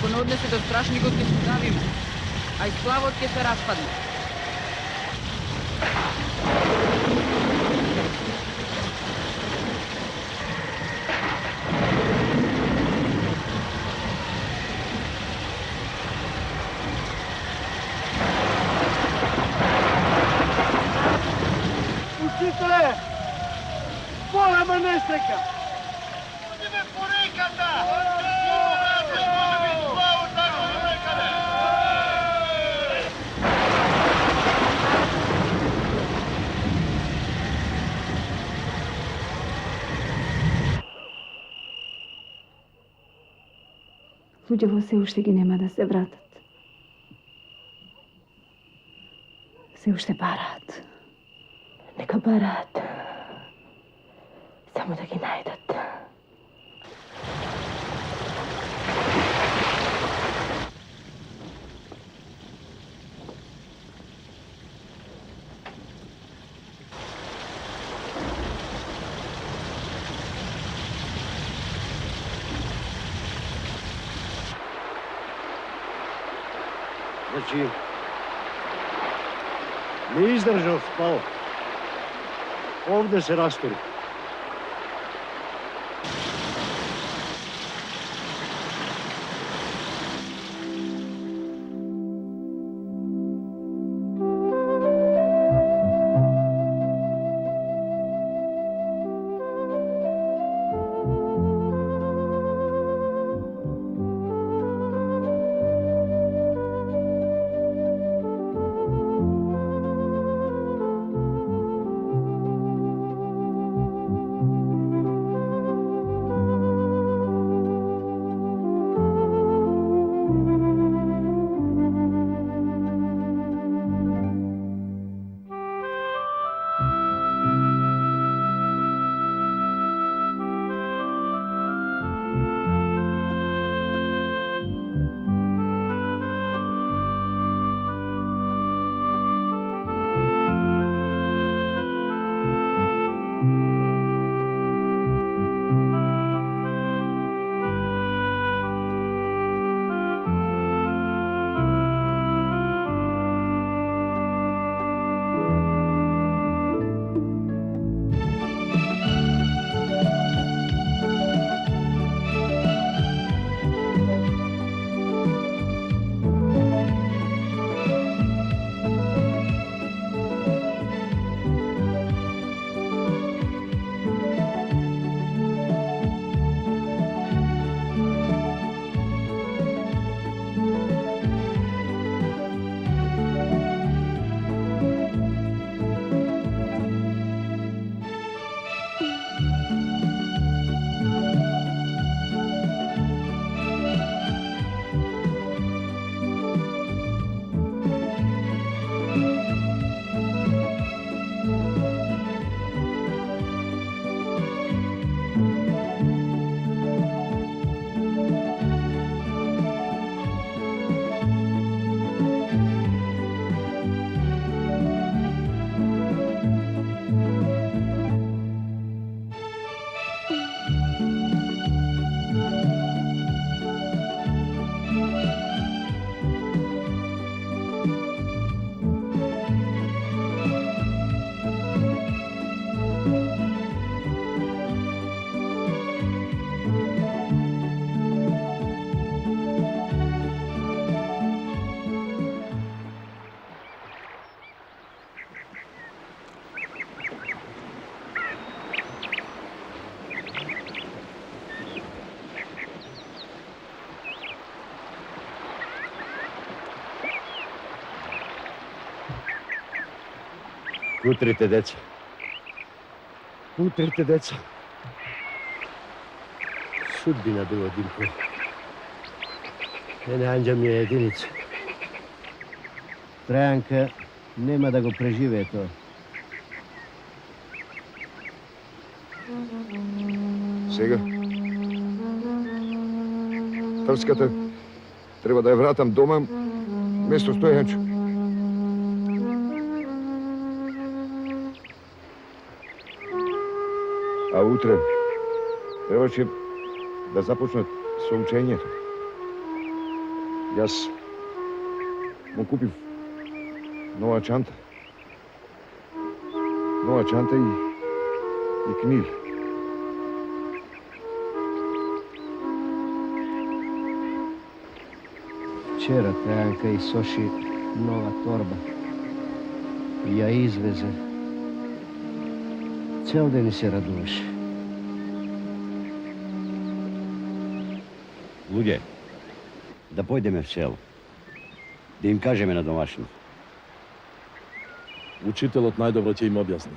Ako ne odnese do strašnikog ke se zaviju, a i splavot ke se raspadne. Учителе! Голема несреќа! Идеме по реката! Може би сплаво тако некаде! Луѓето се уште ги нема да се вратат. Се уште бараат. Нека бараат. Само да ги најдат. Значи, не издржав спал. Овде се растори. Утрите, деца. Утрите, деца. Судбина била Димко. Мене Анđа ми е единица. Трајанка нема да го преживее тоа. Сега? Трската треба да ја вратам дома место Стојанчо. А утре требаше да започнат со учењето. Jaz mu kupim nova čanta. Nova čanta i knjige. Včera Tejanka i Soši nova torba. Ja izveze. Ceo den se raduješ. Luđe, da pojdeme v selo. Da im kažeme na domašinu. Učitelot najdobro će im objasni.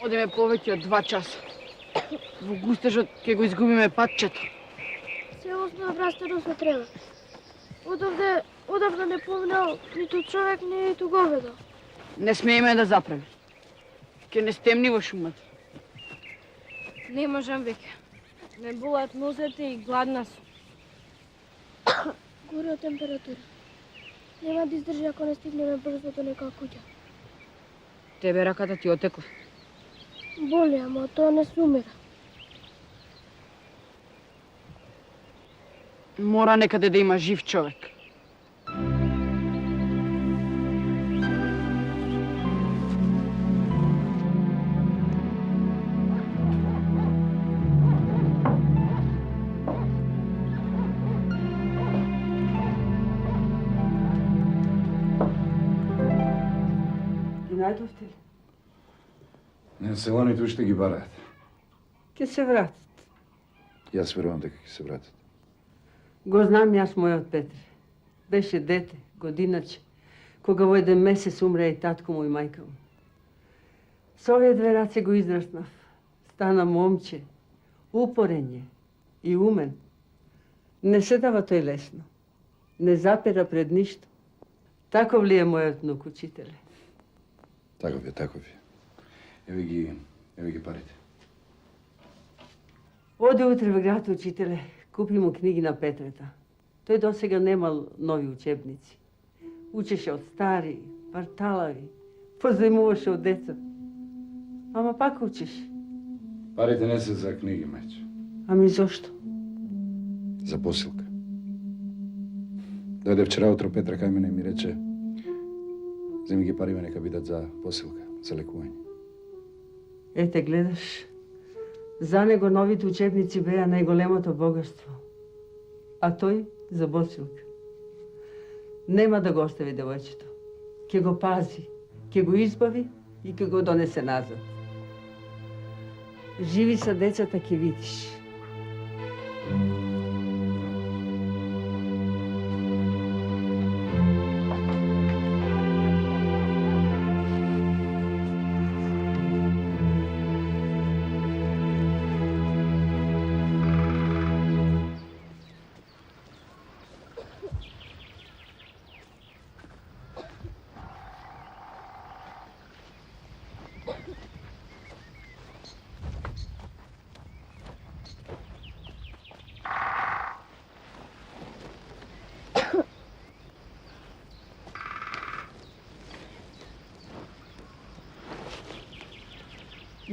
Одеме повеќе од 2 часа. Во густежот ќе го изгубиме патчето. Целосно обрастено со трева. Одавна не поминал ниту човек, ниту говедо. Не смееме да запреме. Ќе не стемни во шумата. Не можам веќе. Ме болат нозете и гладна сум. Горе од температура. Нема да издржи ако не стигнеме брзо до нека куќа. Тебе раката ти отекла. Боли, ама тоа не се умира. Мора некаде да има жив човек. Ги најдовте ли? Не, селаните уште ги бараат. Ке се вратат. Јас верувам дека ќе се вратат. Го знам јас мојот Петре. Беше дете, годиначе, кога во еден месец умре и татко му и мајка му. Со овие две раце го израснав. Стана момче, упорен е и умен. Не се дава тој лесно. Не запера пред ништо. Таков ли е мојот внук, учителе? Таков е, таков е. Еве ги парите. Оди утре во град, учителе. Купи му книги на Петрета. Тој досега немал нови учебници. Учеше од стари, парталави, позајмуваше од деца. Ама пак учеше. Парите не се за книги, мајче. Ами зошто? За посилка. Дојде вчера утро Петра кај мене и ми рече: земи ги париме, нека бидат за посилка, за лекување. Ете, гледаш, за него новите учебници беа најголемото богатство. А тој за посилка. Нема да го остави девојчето. Ке го пази, ке го избави и ке го донесе назад. Живи са децата, ке видиш.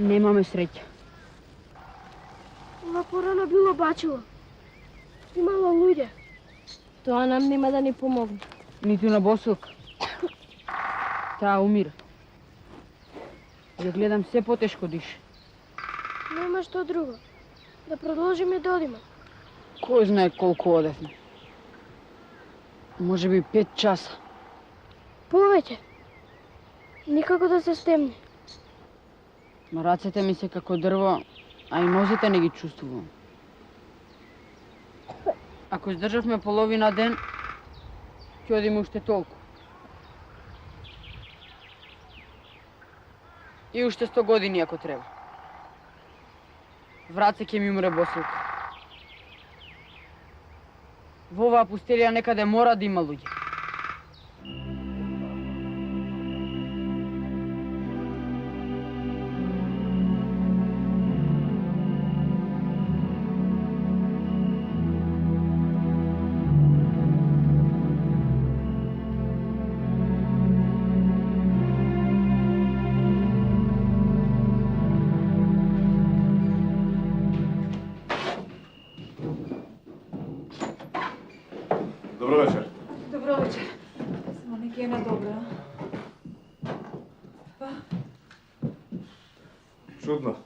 Немаме среќа. Ова порано било бачило. Имало луѓе. Тоа нам нема да ни помогне. Ниту на босилка. Таа умира. Ја гледам се потешко дише. Нема што друго. Да продолжиме да одиме. Кој знае колку одевме. Може би 5 часа. Повеќе. Никако да се стемне. Рацете ми се како дрво, а и нозете не ги чувствувам. Ако издржавме половина ден, ќе одиме уште толку. И уште 100 години ако треба. Враце ќе ми умре босилка. Во оваа пустелија некаде мора да има луѓе. Добро вечер. Добро вечер. Само нека една добра. Чудно.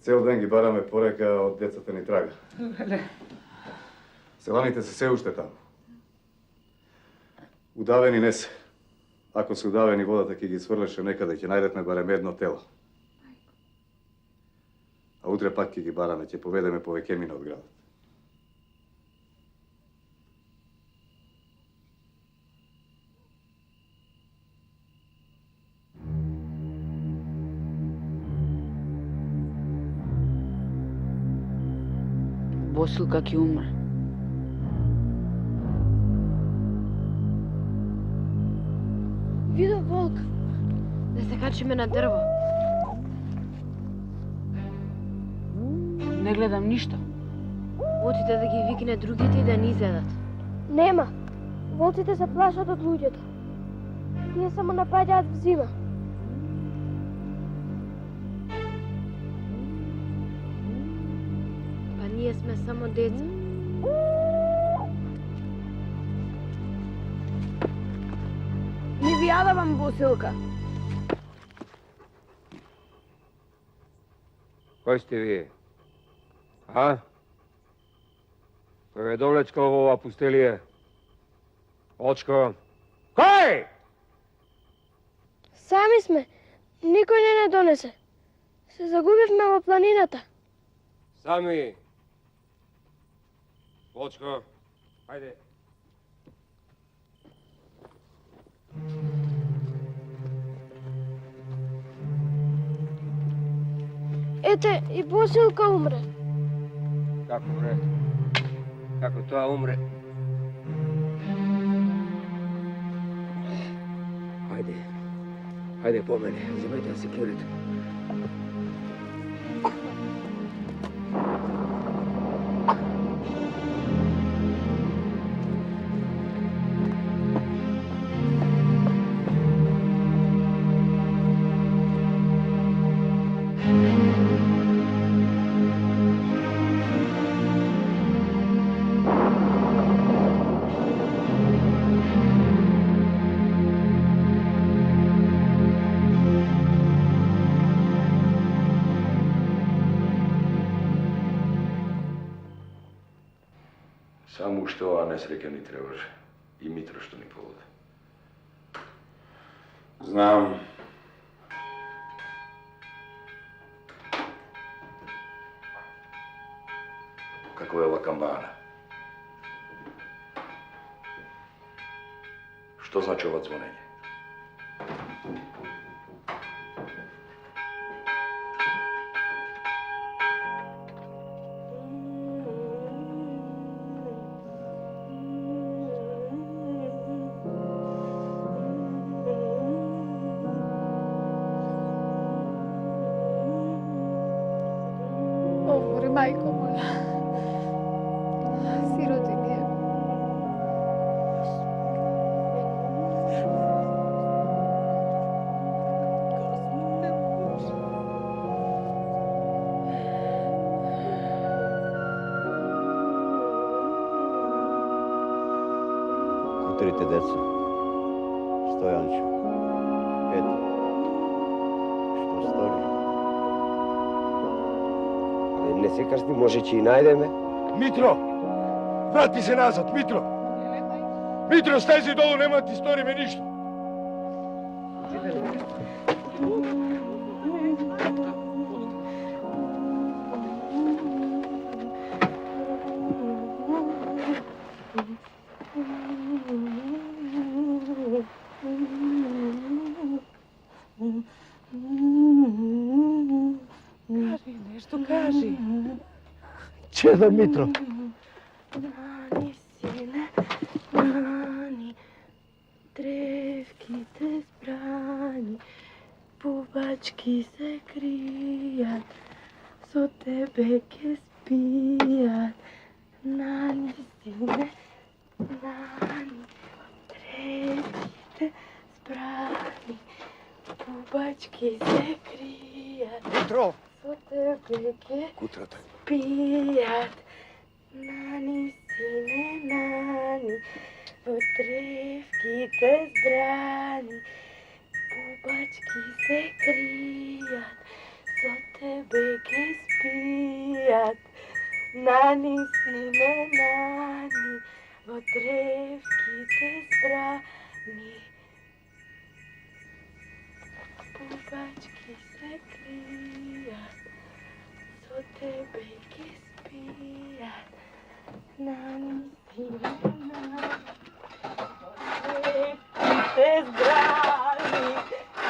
Цел ден ги бараме порека од децата ни трага. Селаните се уште таму. Удавени не се. Ако се удавени, водата ќе ги сврлеше некаде, ќе најдетме барем едно тело. А утре пак ќе ги бараме, ќе поведеме повеќе мина од градот. Босилка ќе умре. Видов волк. Да се качиме на дрво. Не гледам ништо. Отиде да ги викне другите и да ни изедат. Нема. Волците се плашат од луѓето. Тие само напаѓаат в зима. Па ние сме само деца. Не ви јадавам, Босилка. Кој сте вие? А? Кој ве довлечкал во ова пустелие? Очко? Кој? Сами сме. Никој не донесе. Се загубивме во планината. Сами. Очко, хајде. Ете, и Босилка умре. Како умре? Како тоа умре? Хајде. Хајде по мене, земајте секјурито. Само уште оваа несреќа ни требаше. И Митро што ни поводи. Знам. Како е лакамбана. Што значи ова звонење? Majko moja, sirotinje. Кутрите деца, Стојанчо, ето, што стори? Не секаш ти може че и најдеме? Митро! Врати се назад, Митро! Митро, стајзи долу, нема ти сториме ништо! Кажи, нешто кажи. Чедо Митро. Нани, сине, нани, древките збрани, бубачки се кријат, со тебе ке спијат. Нани, сине, нани, древките збрани, бубачки се кријат. Митро! Со тебе ке Кутрата. спијат. Нани, сине, нани, во древките збрани, бубачки се кријат, со тебе ке спијат. Нани, сине, нани, во древките збрани, бубачки се кријат, со тебе ке спијат. Нани, сине, нани, древките збрани,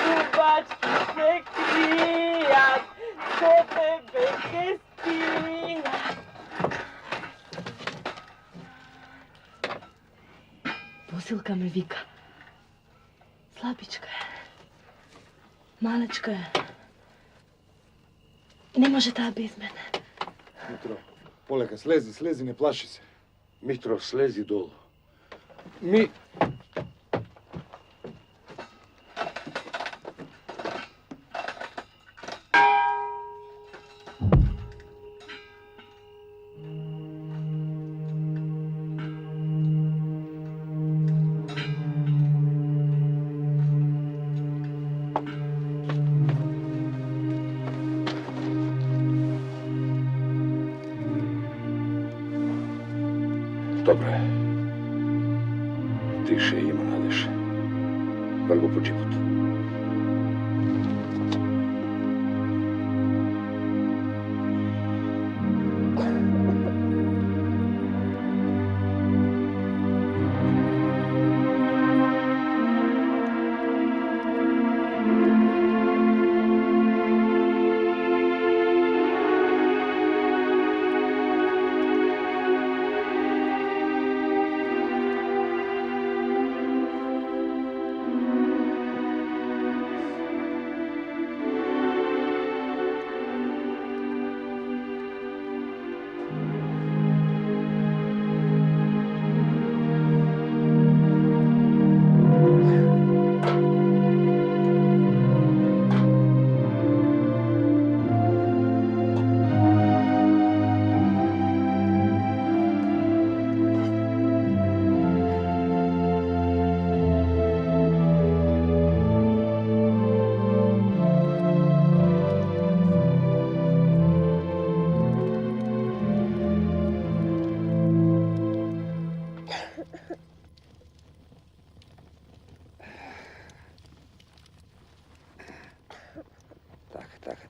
бубачки се кријат, со тебе ке спијат. Silka me vika. Slabička je. Malečka je. Ne može ta bez mene. Mitro, poleka, slezi, ne plaši se. Mitro, slezi dolu. Dobro je. Tiše ima nadeše. Vrlo po život.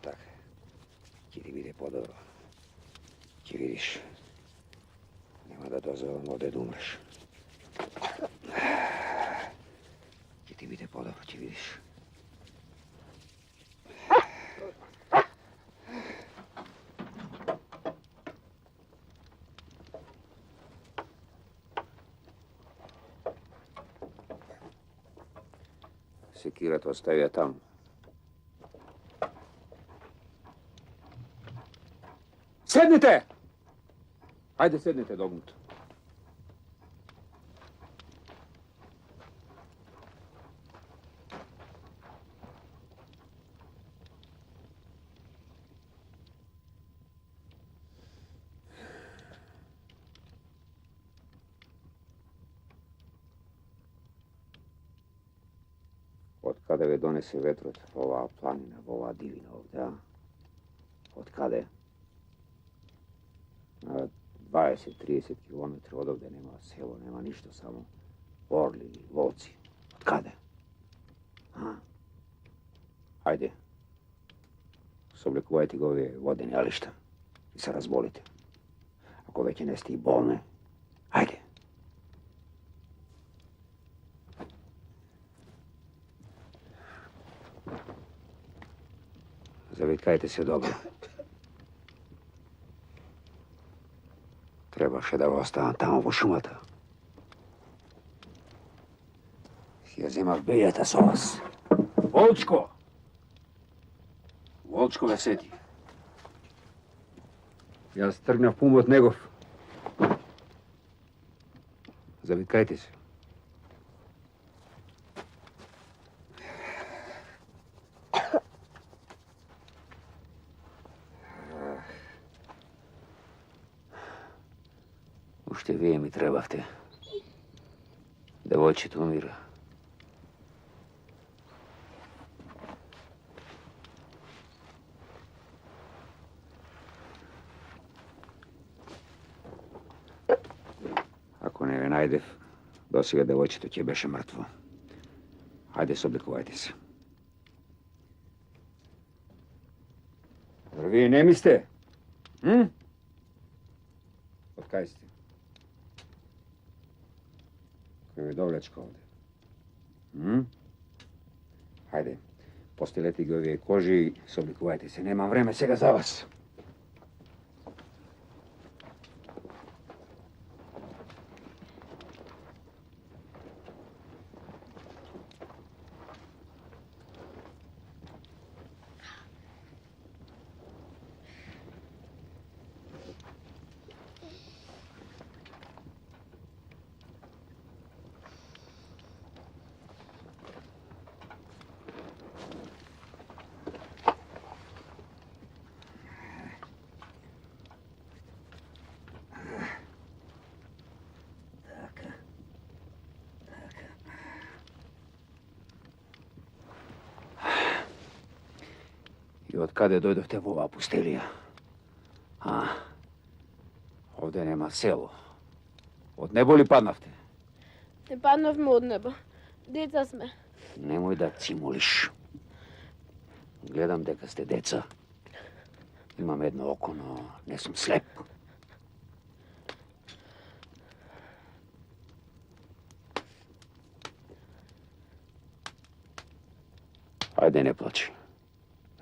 Tak. Ti ti vide podobro. Ti vidiš. Nema da dozvolim ovdje da umreš. Ti vide podobro, ti vidiš. Sekirat ostavio tamo. Sednite! Ajde, sednite dognuto. Od kada ve donese vetrot ova planina, ova divina ovdje, a? Od kada je? Na 20-30 km od ovdje nema selo, nema ništa, samo orli i volci. Od kada? Ajde. Soblikuvajte ga ove vodene jališta i se razbolite. Ako već neste i bolne, ajde. Zavitkajte se dobro. Trebaše da ostavam tamo po šumata. Sjezima biljeta s vas. Volčko! Volčko me seti. Ja strgnjav pumot negov. Zavitkajte se. Ušte vije mi trebavte. Devojčet umira. Ako ne najdev, dosiga devojčeto će beše mrtvo. Hajde, soblikuvajte se. Jer vi ne miste? Od kaj ste? Koji je dovlečko ovdje? Hajde, postileti ga ove koži i soblikuvajte se. Nemam vreme svega za vas. I od kada dojdovte u ova pustelija? A, ovde nema selo. Od nebo li padnavte? Не паднавме од небо. Деца сме. Nemoj da cimuliš. Gledam дека ste deca. Imam jedno oko, no ne sam slep. Ajde, ne plači.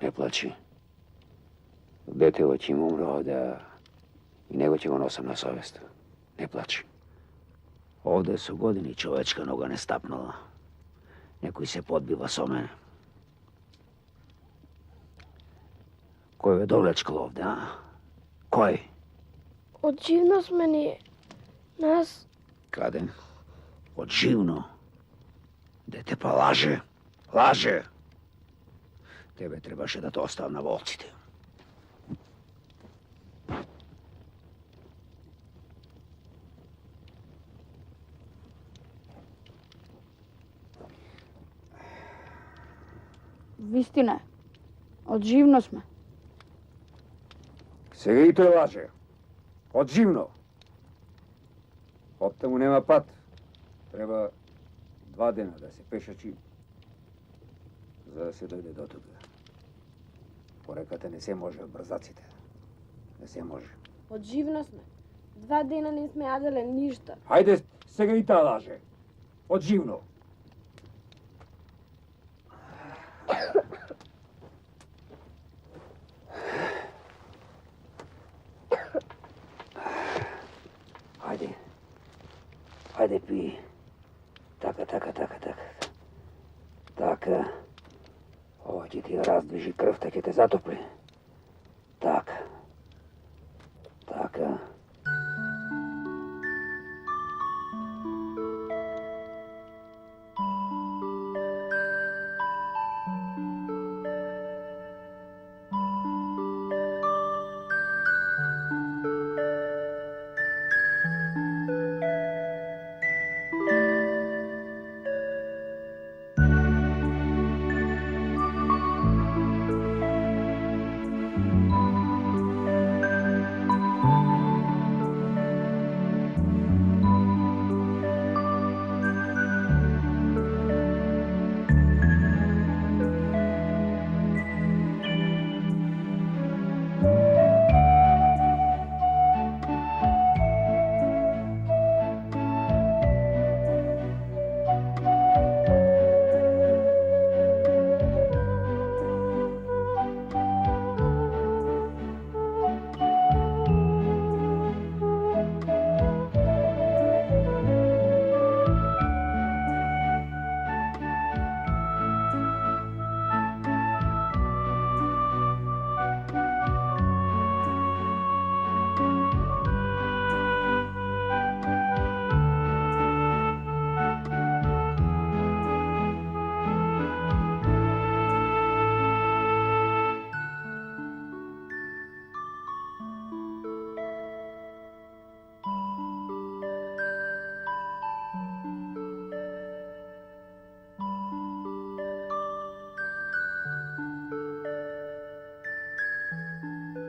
Ne plači. Detevo će im umro ovde, i nego će go nosam na savest. Ne plači. Ovde su godini čovečka noga ne stapnula. Некој се подбива со мене. Кој ве довлечкал овде, а? Кој? Од живно сме ние. Нас... Каде? Од живно? Дете па лаже. Лаже. Тебе требаше да те оставам на волците. Вистина е. Од живно сме. Сега и тој лаже. Од живно. Оттаму нема пат. Треба 2 дена да се пешачи, за да се дојде до тука. По реката не се може од брзаците. Не се може. Од живно сме. 2 дена не сме јаделе ништа. Хајде, сега и таа лаже. Од живно. Хајде. Хајде, пи. Така. Така. Ова ќе ти раздвижи крвта, ќе те затопли.